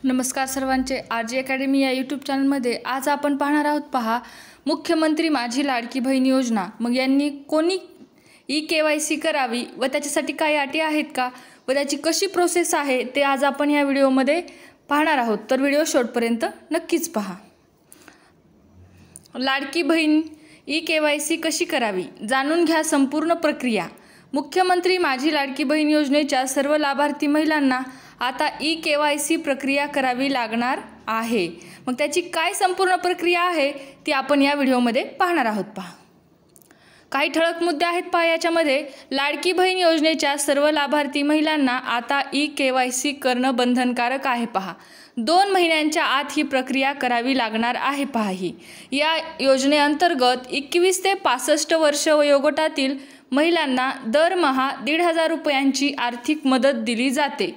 नमस्कार सर्वांचे, RJ academy या यूट्यूब चॅनलमध्ये आज आपण पाहणार आहोत। पहा, मुख्यमंत्री माझी लाडकी बहीण योजना, मग यांनी कोणी KYC करावी व त्याच्यासाठी काही अटी आहेत का व त्याची कशी प्रोसेस आहे ते आज आपण या व्हिडिओमध्ये पाहणार आहोत। तर व्हिडिओ शेवटपर्यंत नक्कीच पहा। लाडकी बहीण KYC कशी करावी जाणून घ्या संपूर्ण प्रक्रिया। मुख्यमंत्री माझी लाडकी बहीण योजनेच्या सर्व लाभार्थी महिलांना आता KYC प्रक्रिया करावी लागणार आहे। मग त्याची काय संपूर्ण प्रक्रिया आहे ती आपण या व्हिडिओमध्ये पाहणार आहोत। पहा, काही ठळक मुद्दे आहेत। पहा, याच्यामध्ये लाडकी बहीण योजनेच्या सर्व लाभार्थी महिलांना आता KYC करणं बंधनकारक आहे। पहा, 2 महिन्यांच्या आत ही प्रक्रिया करावी लागणार आहे। पहा, ही या योजनेअंतर्गत 21 ते 65 वर्ष वयोगटातील महिलांना दरमहा 1,500 रुपयांची आर्थिक मदत दिली जाते।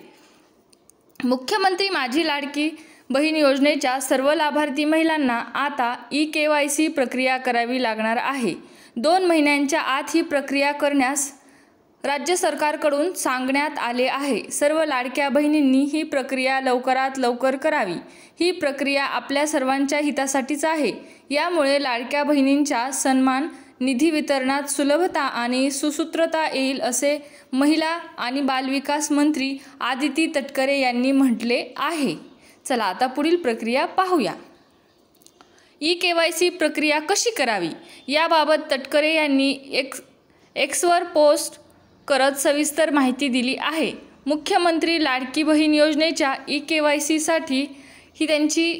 मुख्यमंत्री माझी लाडकी बहीण योजनेच्या सर्व लाभार्थी महिलांना आता KYC प्रक्रिया करावी लागणार आहे। 2 महिन्यांच्या आत ही प्रक्रिया करण्यास राज्य सरकारकडून सांगण्यात आले आहे। सर्व लाडक्या बहिणींनी ही प्रक्रिया लवकरात लवकर करावी। ही प्रक्रिया आपल्या सर्वांच्या हितासाठीच आहे। यामुळे लाडक्या बहिणींच्या सन्मान निधी वितरणात सुलभता आणि सुसूत्रता येईल, असे महिला आणि बालविकास मंत्री आदिती तटकरे यांनी म्हटले आहे। चला आता पुढील प्रक्रिया पाहूया। KYC प्रक्रिया कशी करावी याबाबत तटकरे यांनी एक्सवर पोस्ट करत सविस्तर माहिती दिली आहे। मुख्यमंत्री लाडकी बहीण योजनेच्या KYC साठी ही त्यांची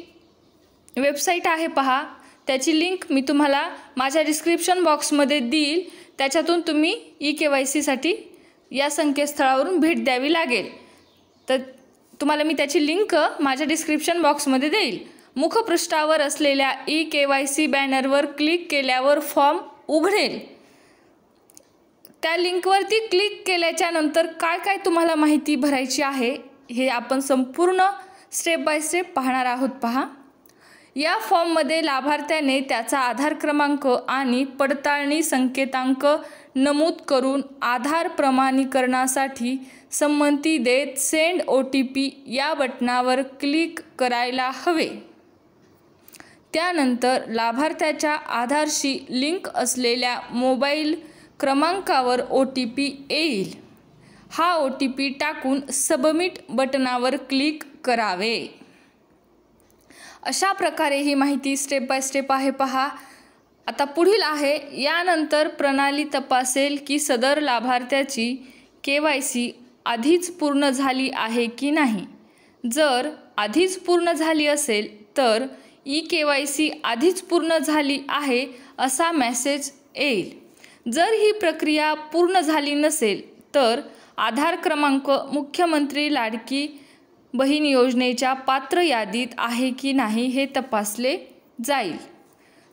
वेबसाईट आहे। पहा, त्याची लिंक मी तुम्हाला माझ्या डिस्क्रिप्शन बॉक्समध्ये देईल। त्याच्यातून तुम्ही KYC साठी या संकेतस्थळावरून भेट द्यावी लागेल। तर तुम्हाला मी त्याची लिंक माझ्या डिस्क्रिप्शन बॉक्समध्ये देईल। मुखपृष्ठावर असलेल्या KYC बॅनरवर क्लिक केल्यावर फॉर्म उघडेल। त्या लिंकवरती क्लिक केल्याच्या नंतर काय काय तुम्हाला माहिती भरायची आहे हे आपण संपूर्ण स्टेप बाय स्टेप पाहणार आहोत। पहा, या फॉर्ममध्ये लाभार्थ्याने त्याचा आधार क्रमांक आणि पडताळणी संकेतांक नमूद करून आधार प्रमाणीकरणासाठी संमती देत सेंड OTP या बटणावर क्लिक करायला हवे। त्यानंतर लाभार्थ्याच्या आधारशी लिंक असलेल्या मोबाईल क्रमांकावर OTP येईल। हा OTP टाकून सबमिट बटणावर क्लिक करावे। अशा प्रकारे ही माहिती स्टेप बाय स्टेप आहे। पहा, आता पुढील आहे, यानंतर प्रणाली तपासेल की सदर लाभार्थ्याची KYC आधीच पूर्ण झाली आहे की नाही। जर आधीच पूर्ण झाली असेल तर KYC आधीच पूर्ण झाली आहे असा मेसेज येईल। जर ही प्रक्रिया पूर्ण झाली नसेल तर आधार क्रमांक मुख्यमंत्री लाडकी बहीण योजनेच्या पात्र यादीत आहे की नाही हे तपासले जाईल।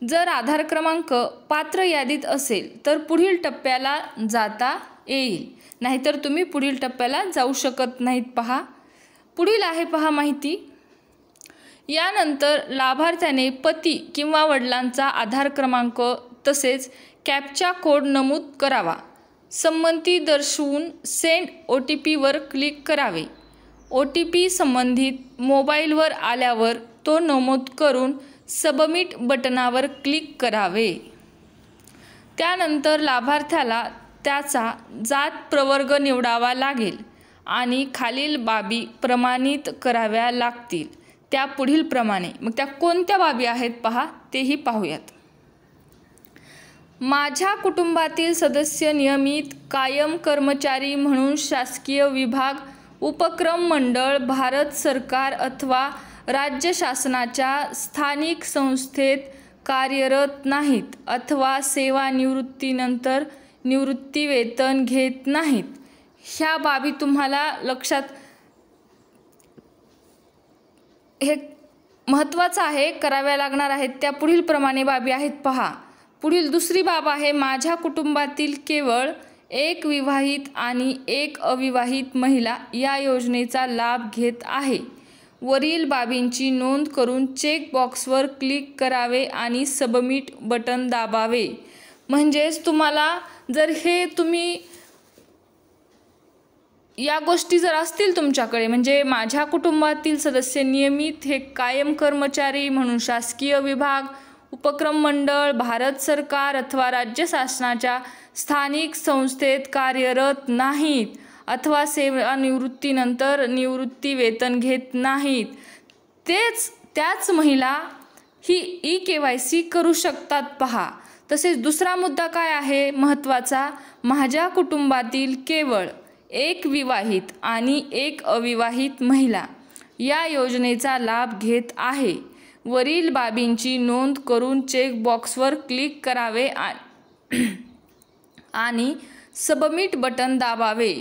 जर आधार क्रमांक पात्र यादीत असेल तर पुढील टप्प्याला जाता येईल, नाहीतर तुम्ही पुढील टप्प्याला जाऊ शकत नाहीत। पहा, पुढील आहे पहा माहिती, यानंतर लाभार्थ्याने पती किंवा वडिलांचा आधार क्रमांक तसेच कॅप्चा कोड नमूद करावा। संमती दर्शवून सेंड OTP वर क्लिक करावे। OTP संबंधित मोबाईलवर आल्यावर तो नमूद करून सबमिट बटणावर क्लिक करावे। त्यानंतर लाभार्थ्याला त्याचा जात प्रवर्ग निवडावा लागेल आणि खालील बाबी प्रमाणित कराव्या लागतील त्या पुढील प्रमाणे। मग त्या कोणत्या बाबी आहेत पहा, तेही पाहूयात। माझ्या कुटुंबातील सदस्य नियमित कायम कर्मचारी म्हणून शासकीय विभाग, उपक्रम मंडळ, भारत सरकार अथवा राज्य शासनाच्या स्थानिक संस्थेत कार्यरत नाहीत अथवा सेवानिवृत्तीनंतर निवृत्तीवेतन घेत नाहीत। ह्या बाबी तुम्हाला लक्षात, हे महत्त्वाचं आहे, कराव्या लागणार आहेत। त्या पुढील प्रमाणे बाबी आहेत। पहा, पुढील दुसरी बाब आहे, माझ्या कुटुंबातील केवळ एक विवाहित आणि एक अविवाहित महिला या योजनेचा लाभ घेत आहे। वरील बाबींची नोंद करून चेक बॉक्सवर क्लिक करावे आणि सबमिट बटन दाबावे। म्हणजेच तुम्हाला जर हे तुम्ही या गोष्टी जर असतील तुमच्याकडे, म्हणजे माझ्या कुटुंबातील सदस्य नियमित हे कायम कर्मचारी म्हणून शासकीय विभाग, उपक्रम मंडळ, भारत सरकार अथवा राज्य शासनाच्या स्थानिक संस्थेत कार्यरत नाहीत अथवा सेवानिवृत्तीनंतर निवृत्ती वेतन घेत नाहीत, त्याच महिला ही ई-KYC करू शकतात पहा. तसेच दुसरा मुद्दा काय आहे महत्त्वाचा, माझ्या कुटुंबातील केवळ एक विवाहित आणि एक अविवाहित महिला या योजनेचा लाभ घेत आहे. वरील बाबींची नोंद करून चेकबॉक्सवर क्लिक करावे आणि सबमिट बटन दाबावे.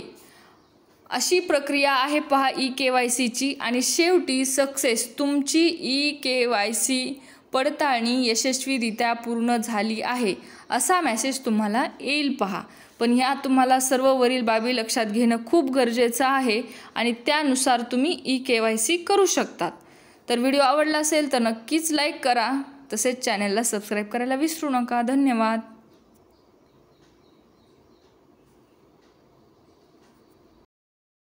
अशी प्रक्रिया आहे पहा ई-KYCची. आणि शेवटी सक्सेस, तुमची ई-KYC पडताळणी यशस्वीरित्या पूर्ण झाली आहे असा मेसेज तुम्हाला येईल पहा. पण ह्या तुम्हाला सर्व वरील बाबी लक्षात घेणं खूप गरजेचं आहे आणि त्यानुसार तुम्ही ई-KYC करू शकतात. तर व्हिडिओ आवडला असेल तर नक्कीच लाईक करा, तसेच चॅनलला सबस्क्राईब करायला विसरू नका. धन्यवाद.